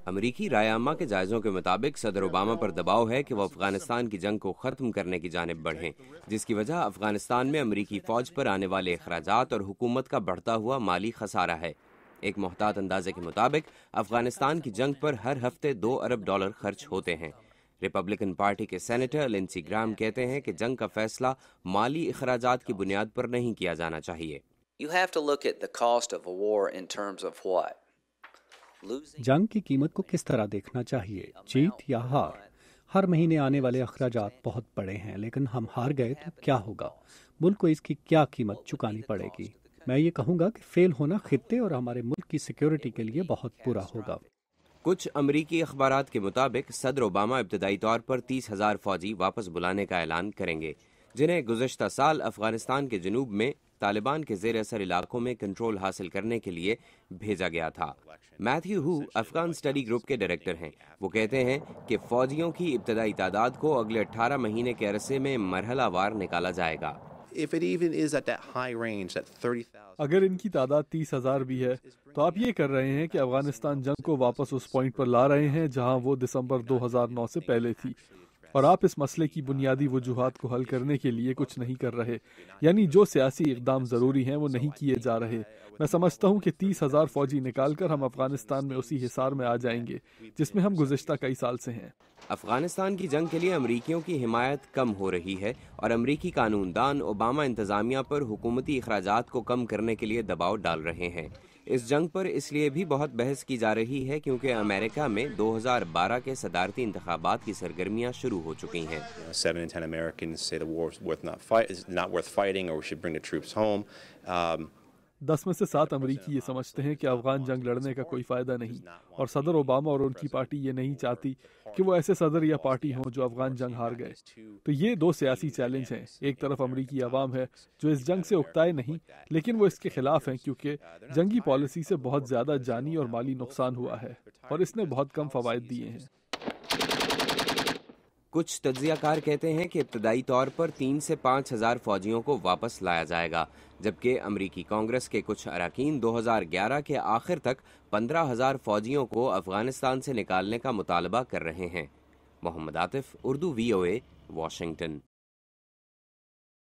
امریکی رائے عامہ کے جائزوں کے مطابق صدر اوباما پر دباؤ ہے کہ وہ افغانستان کی جنگ کو ختم کرنے کی جانب بڑھیں، جس کی وجہ افغانستان میں امریکی فوج پر آنے والے اخراجات اور حکومت کا بڑھتا ہوا مالی خسارہ ہے۔ ایک محتاط اندازے کے مطابق افغانستان کی جنگ پر ہر ہفتے $2 ارب خرچ ہوتے ہیں۔ ریپبلکن پارٹی کے سینیٹر لنسی گرام کہتے ہیں کہ جنگ کا فیصلہ مالی اخراجات کی بنیاد پر نہیں کیا جانا چاہیے۔ جنگ کی قیمت کو کس طرح دیکھنا چاہیے، جیت یا ہار؟ ہر مہینے آنے والے اخراجات بہت بڑے ہیں، لیکن ہم ہار گئے تو کیا ہوگا؟ ملک کو اس کی کیا قیمت چکانی پڑے گی؟ میں یہ کہوں گا کہ فیل ہونا خطے اور ہمارے ملک کی سیکیورٹی کے لیے بہت برا ہوگا۔ کچھ امریکی اخبارات کے مطابق صدر اوباما ابتدائی طور پر 30,000 فوجی واپس بلانے کا اعلان کریں گے، جنہیں گزشتہ سال افغانستان کے جنوب میں طالبان کے زیر اثر علاقوں میں کنٹرول حاصل کرنے کے لیے بھیجا گیا تھا۔ میتھیو ہو افغان اسٹڈی گروپ کے ڈائریکٹر ہیں۔ وہ کہتے ہیں کہ فوجیوں کی ابتدائی تعداد کو اگلے 18 مہینے کے عرصے میں مرحلہ وار نکالا جائے گا۔ اگر ان کی تعداد 30,000 بھی ہے تو آپ یہ کر رہے ہیں کہ افغانستان جنگ کو واپس اس پوائنٹ پر لا رہے ہیں جہاں وہ دسمبر 2009 سے پہلے تھی، اور آپ اس مسئلے کی بنیادی وجوہات کو حل کرنے کے لیے کچھ نہیں کر رہے، یعنی جو سیاسی اقدام ضروری ہیں وہ نہیں کیے جا رہے۔ میں سمجھتا ہوں کہ 30,000 فوجی نکال کر ہم افغانستان میں اسی حصار میں آ جائیں گے جس میں ہم گزشتہ کئی سال سے ہیں۔ افغانستان کی جنگ کے لیے امریکیوں کی حمایت کم ہو رہی ہے اور امریکی قانون دان اوباما انتظامیہ پر حکومتی اخراجات کو کم کرنے کے لیے دباؤ ڈال رہے ہیں۔ اس جنگ پر اس لیے بھی بہت بحث کی جا رہی ہے کیونکہ امریکہ میں 2012 کے صدارتی انتخابات کی سرگرمیاں شروع ہو چکی ہیں۔ 7 in 10 Americans say the war is not worth fighting or we should bring the troops home. 10 میں سے 7 امریکی یہ سمجھتے ہیں کہ افغان جنگ لڑنے کا کوئی فائدہ نہیں، اور صدر اوباما اور ان کی پارٹی یہ نہیں چاہتی کہ وہ ایسے صدر یا پارٹی ہوں جو افغان جنگ ہار گئے۔ تو یہ دو سیاسی چیلنج ہیں۔ ایک طرف امریکی عوام ہے جو اس جنگ سے اکتائے نہیں، لیکن وہ اس کے خلاف ہیں کیونکہ جنگی پالیسی سے بہت زیادہ جانی اور مالی نقصان ہوا ہے اور اس نے بہت کم فوائد دیے ہیں۔ کچھ تجزیہ کار کہتے ہیں کہ ابتدائی طور پر 3 سے 5,000 فوجیوں کو واپس لایا جائے گا، جبکہ امریکی کانگریس کے کچھ اراکین 2011 کے آخر تک 15,000 فوجیوں کو افغانستان سے نکالنے کا مطالبہ کر رہے ہیں۔ محمد عاطف، اردو VOA، واشنگٹن۔